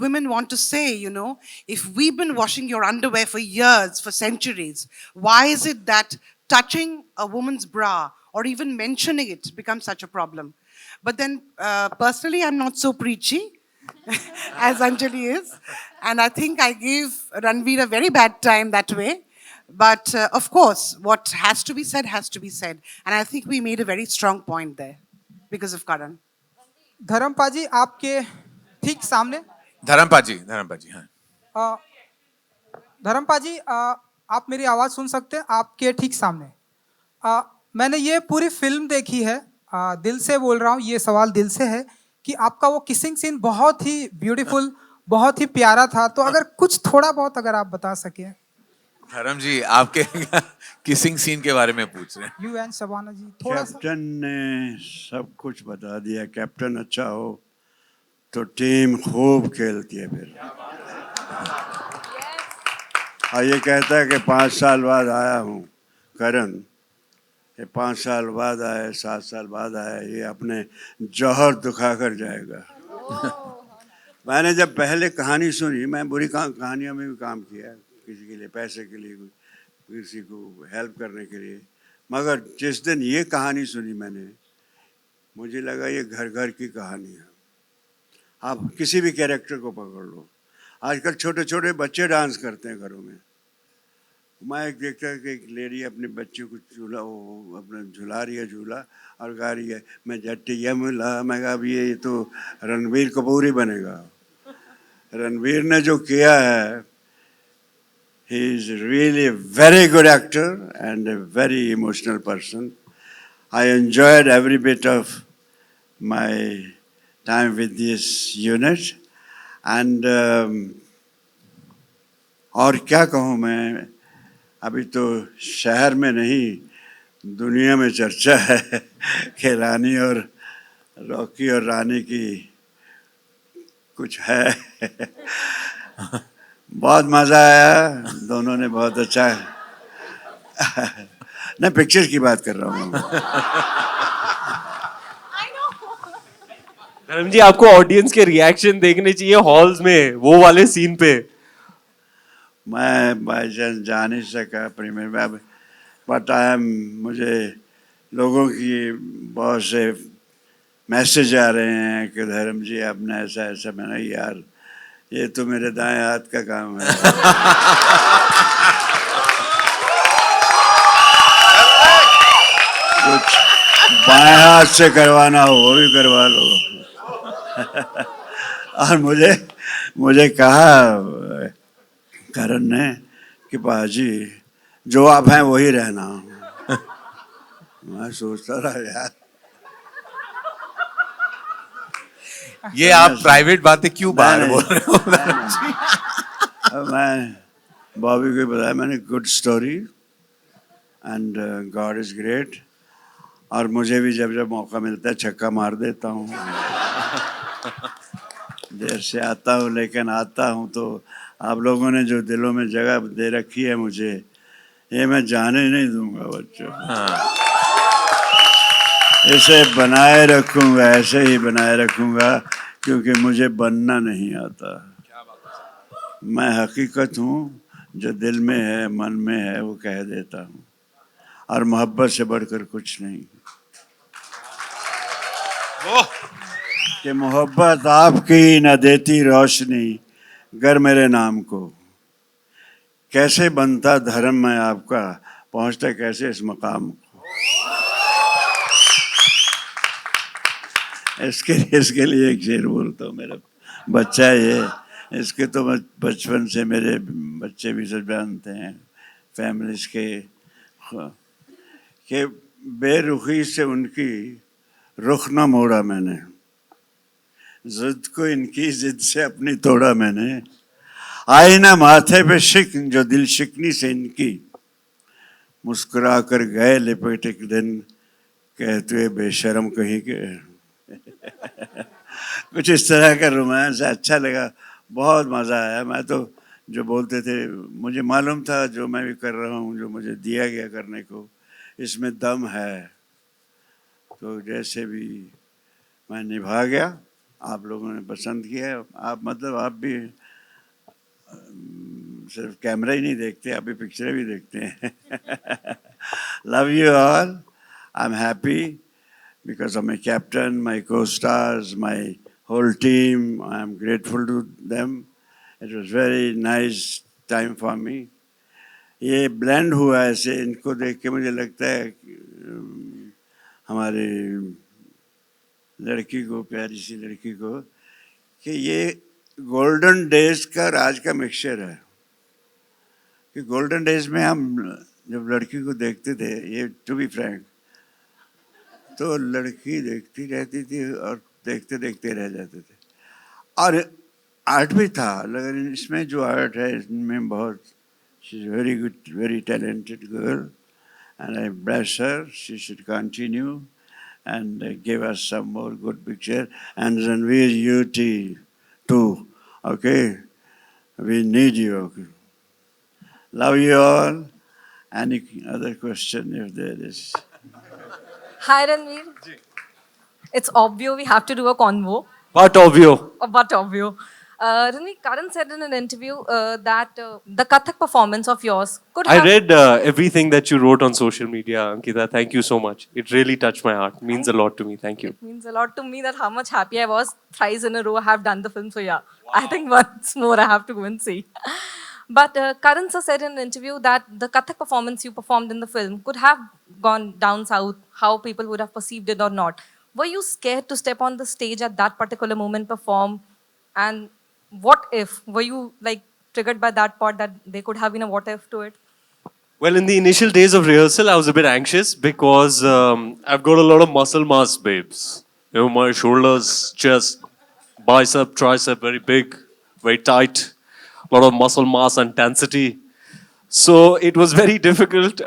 women want to say, you know, if we've been washing your underwear for years, for centuries, why is it that touching a woman's bra or even mentioning it becomes such a problem? But then, personally, I'm not so preachy as Anjali is. And I think I gave Ranveer a very bad time that way. But of course, what has to be said has to be said. And I think we made a very strong point there because of Karan. Dharmapa जी आपके ठीक सामने। धर्मपा जी हाँ। अ, धर्मपा जी आप मेरी आवाज़ सुन सकते हैं? आपके ठीक सामने। मैंने ये पूरी फिल्म देखी है, दिल से बोल रहा हूँ, ये सवाल दिल से है कि आपका वो किसिंग सीन बहुत ही ब्यूटीफुल, बहुत ही प्यारा था। तो अगर कुछ थोड़ा बहुत अगर आप बता सके। धर्म जी आपके किसिंग सीन के बारे में पूछ रहे हैं। यू एंड शबाना जी थोड़ा सा। कैप्टन ने सब कुछ बता दिया। कैप्टन अच्छा हो तो टीम खूब खेलती है फिर। और ये कहता है कि 5 साल बाद आया हूँ करण, ये 5 साल बाद आए, 7 साल बाद आए, ये अपने जौहर दिखा कर जाएगा। मैंने जब पहले कहानी सुनी, मैं बुरी कहानियों में भी काम किया, किसी के लिए पैसे के लिए, किसी को हेल्प करने के लिए, मगर जिस दिन ये कहानी सुनी मैंने, मुझे लगा ये घर घर की कहानी है। आप किसी भी कैरेक्टर को पकड़ लो, आजकल छोटे छोटे बच्चे डांस करते हैं घरों में। मैं एक देखता है कि एक लेडी अपने बच्चे को अपना झुला रही है झूला और गा रही है, मैं जट्टिया मिला। मैं कहा अब ये तो रणवीर कपूर ही बनेगा। रणवीर ने जो किया है, he is really a very good actor and a very emotional person. I enjoyed every bit of my time with this unit. And और क्या कहूँ मैं, अभी तो शहर में नहीं दुनिया में चर्चा है कि रानी और रॉकी और रानी की कुछ है। बहुत मज़ा आया, दोनों ने बहुत अच्छा नहीं, पिक्चर की बात कर रहा हूँ। धर्म जी आपको ऑडियंस के रिएक्शन देखने चाहिए हॉल्स में वो वाले सीन पे। मैं बाई चांस जा नहीं सका प्रीमियर में, बट मुझे लोगों की बहुत से मैसेज आ रहे हैं कि धर्म जी आपने ऐसा ऐसा। मैंने यार ये तो मेरे दाएं हाथ का काम है। कुछ बाएं हाथ से करवाना हो वो भी करवा लो। और मुझे कहा करण ने कि बाजी जो आप हैं वही रहना। मैं सोचता रहा यार ये आप प्राइवेट बातें क्यों बाहर बोल रहे हो? मैं बॉबी को बताया मैंने, good story and God is great. और मुझे भी जब जब मौका मिलता है छक्का मार देता हूँ। देर से आता हूँ लेकिन आता हूँ। तो आप लोगों ने जो दिलों में जगह दे रखी है मुझे, ये मैं जाने नहीं दूंगा बच्चों। इसे बनाए रखूंगा, ऐसे ही बनाए रखूंगा, क्योंकि मुझे बनना नहीं आता। मैं हकीकत हूँ, जो दिल में है मन में है वो कह देता हूँ, और मोहब्बत से बढ़कर कुछ नहीं। कि मोहब्बत आपकी न देती रोशनी गर मेरे नाम को, कैसे बनता धर्म मैं आपका, पहुंचता कैसे इस मकाम को। इसके लिए एक शेर बोलता हूँ। मेरा बच्चा है ये, इसके तो बचपन से मेरे बच्चे भी सब जानते हैं फैमिलीज के, कि बेरुखी से उनकी रुख न मोड़ा मैंने, जिद को इनकी जिद से अपनी तोड़ा मैंने, आईना माथे पे शिकन जो दिल शिकनी से इनकी, मुस्कुरा कर गए लिपट एक दिन कहते हुए बेशरम कहीं के। कुछ इस तरह का रोमांस अच्छा लगा, बहुत मज़ा आया। मैं तो जो बोलते थे मुझे मालूम था जो मैं भी कर रहा हूँ, जो मुझे दिया गया करने को, इसमें दम है। तो जैसे भी मैं निभा गया आप लोगों ने पसंद किया है। आप मतलब आप भी सिर्फ कैमरा ही नहीं देखते, आप भी पिक्चरें भी देखते हैं। Love you all, I am happy because of my captain, my co-stars, my whole team. I am grateful to them. It was very nice time for me. ये blend हुआ ऐसे, इनको देख के मुझे लगता है हमारे लड़की को, प्यारी सी लड़की को, कि ये गोल्डन डेज का राज का मिक्सचर है। कि गोल्डन डेज में हम जब लड़की को देखते थे, ये टू बी फ्रैंक, तो लड़की देखती रहती थी और देखते देखते रह जाते थे। और आर्ट भी था, लेकिन इसमें जो आर्ट है इसमें बहुत, she is very good, very talented girl, and I bless her, she should continue and give us some more good picture. And Ranveer, you too, okay? We need you, okay? Love you all. Any other question if there is? Hi, Ranveer. It's obvious we have to do a convo. But obvio. But obvious. Ranveer, Karan said in an interview that the Kathak performance of yours could have... I read everything that you wrote on social media, Ankita. Thank you so much. It really touched my heart. Means a lot to me. Thank you. It means a lot to me that how much happy I was thrice in a row I have done the film. So yeah, I think once more I have to go and see. But Karan sir said in an interview that the Kathak performance you performed in the film could have gone down south, how people would have perceived it or not. Were you scared to step on the stage at that particular moment, perform? And what if? Were you like triggered by that part that there could have been a what if to it? Well, in the initial days of rehearsal, I was a bit anxious because I've got a lot of muscle mass, babes. You know, my shoulders, chest, bicep, tricep, very big, very tight. A lot of muscle mass and density. So it was very difficult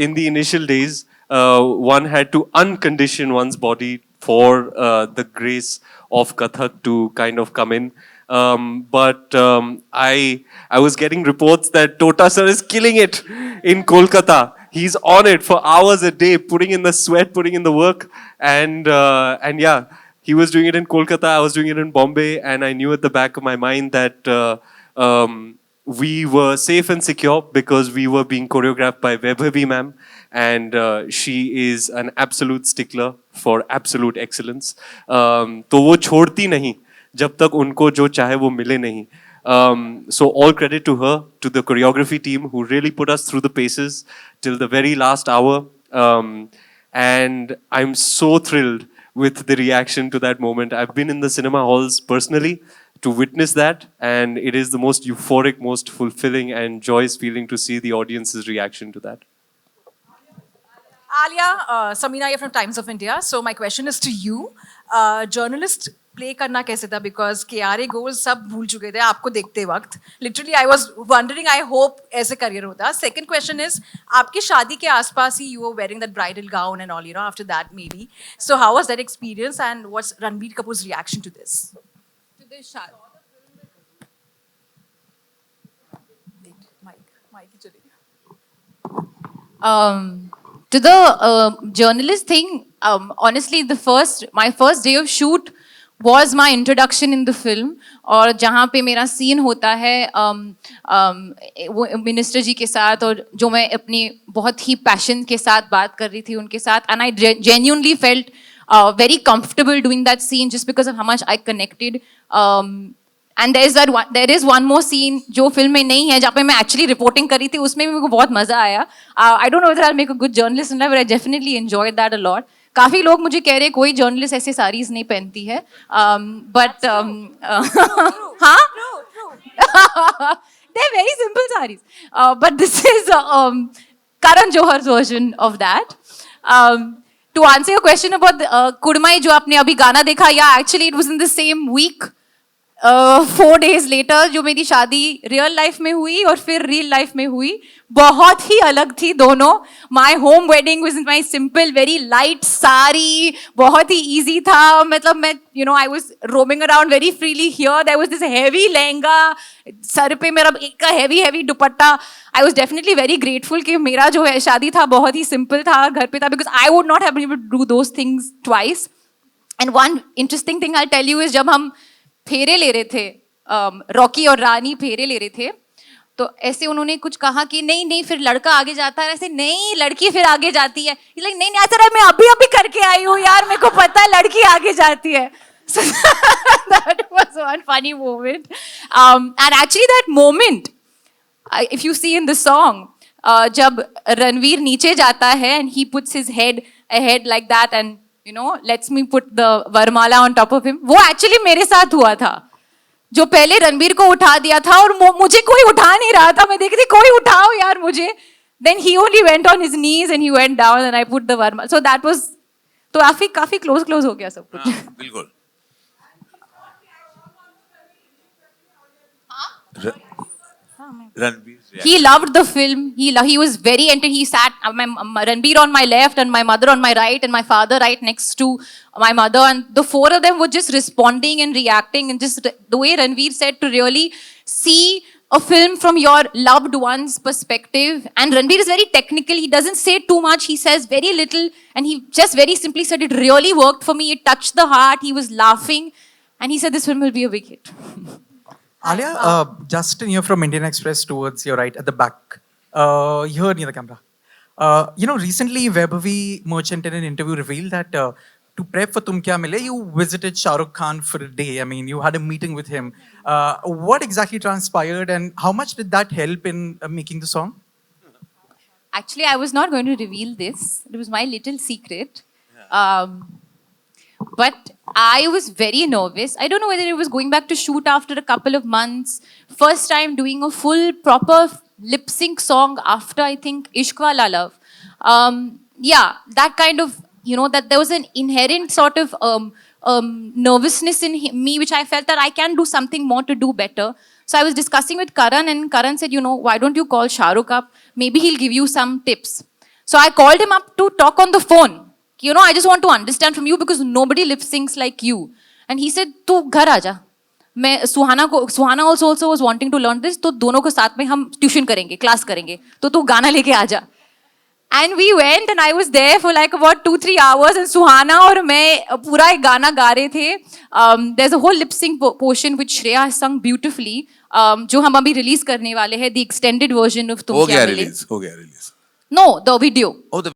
in the initial days. One had to uncondition one's body for the grace of Kathak to kind of come in. But I was getting reports that Tota sir is killing it in Kolkata. He's on it for hours a day, putting in the sweat, putting in the work, and yeah, he was doing it in Kolkata. I was doing it in Bombay, and I knew at the back of my mind that we were safe and secure because we were being choreographed by Vaibhavi ma'am, and she is an absolute stickler for absolute excellence. तो वो छोड़ती नहीं जब तक उनको जो चाहे वो मिले नहीं. So all credit to her, to the choreography team who really put us through the paces till the very last hour. And I'm so thrilled with the reaction to that moment. I've been in the cinema halls personally to witness that, and it is the most euphoric, most fulfilling and joyous feeling to see the audience's reaction to that. ALIA, Samina here from Times of India. So my question is to you. Journalist play करना कैसे था? Because KRA goals सब भूल चुके थे आपको देखते वक्त. Literally, I was wondering. I hope ऐसे career होता. Second question is, आपकी शादी के आसपास ही you were wearing that bridal gown and all, you know, after that maybe. So how was that experience, and what's Ranveer Kapoor's reaction to this? To the shot. To the journalist thing, honestly, my first day of shoot was my introduction in the film. और जहाँ पे मेरा scene होता है वो minister जी के साथ, और जो मैं अपनी बहुत ही passion के साथ बात कर रही थी उनके साथ, and I genuinely felt very comfortable doing that scene just because of how much I connected. And there is one more scene जो फिल्म में नहीं है, जहाँ पे मैं actually reporting करी थी, उसमें भी मेरे को बहुत मजा आया. I don't know whether I'll make a good journalist in that, but I definitely enjoyed that a lot. काफी लोग मुझे कह रहे कोई journalist ऐसे sarees नहीं पहनती है, but हाँ, they're very simple sarees. But this is Karan Johar's version of that. To answer your question about Kudmai जो आपने अभी गाना देखा, yeah, actually it was in the same week. 4 days later जो मेरी शादी रियल लाइफ में हुई और फिर रियल लाइफ में हुई, बहुत ही अलग थी दोनों. My home wedding was in my simple very light sari, बहुत ही ईजी था. मतलब मैं I was roaming around very freely here. There was this heavy lehenga, सर पे मेरा एक का heavy dupatta. I was definitely very grateful कि मेरा जो है शादी था बहुत ही सिंपल था, घर पे था, because I would not have been able to do those things twice. And one interesting thing I tell you is जब हम फेरे ले रहे थे, रॉकी और रानी फेरे ले रहे थे, तो ऐसे उन्होंने कुछ कहा कि नहीं नहीं फिर लड़का आगे जाता है, ऐसे नहीं लड़की फिर आगे जाती है, लाइक नहीं नहीं ऐसा मैं अभी अभी करके आई हूँ यार, मेरे को पता है लड़की आगे जाती है. So that was one funny moment. And actually that moment, if you see in the song, जब रणवीर नीचे जाता है and he puts his head ahead like that and you know lets me put the वरमाला on top of him, वो actually मेरे साथ हुआ था. जो पहले रणवीर को उठा दिया था और मुझे कोई उठा नहीं रहा था, मैं देख रही कोई उठाओ यार मुझे. Then he only went on his knees and he went down and I put the वरमाला. So that was, तो काफी close हो गया सब कुछ. हाँ, बिल्कुल. Ranveer's He loved the film. He was very into. He sat Ranveer on my left and my mother on my right and my father right next to my mother, and the four of them were just responding and reacting, and just the way Ranveer said to really see a film from your loved one's perspective. And Ranveer is very technical. He doesn't say too much. He says very little, and he just very simply said it really worked for me. It touched the heart. He was laughing, and he said this film will be a big hit. Alia, Justin here from Indian Express towards your right at the back. Here near the camera. Recently Vaibhavi Merchant in an interview revealed that to prep for Tum Kya Mile, you visited Shah Rukh Khan for a day. I mean, you had a meeting with him. What exactly transpired and how much did that help in making the song? Actually, I was not going to reveal this. It was my little secret. But I was very nervous. I don't know whether it was going back to shoot after a couple of months. First time doing a full, proper lip sync song after, I think, Ishq Wala Love. Yeah, that kind of, that there was an inherent sort of nervousness in me, which I felt that I can do something more to do better. So I was discussing with Karan, and Karan said, why don't you call Shah Rukh up? Maybe he'll give you some tips. So I called him up to talk on the phone. I just want to understand from you because nobody lip syncs like you. And he said, "Tu ghar aaja." Suhana also was wanting to learn this. तो दोनों को साथ में हम tuition करेंगे, class करेंगे. तो तू गाना लेके आजा. And we went and I was there for like about 2-3 hours and Suhana और मैं पूरा एक गाना गा रहे थे. There's a whole lip sync portion which Shreya has sung beautifully. जो हम अभी release करने वाले हैं, the extended version of तुम क्या मिले. हो गया release. No, the video. Oh, the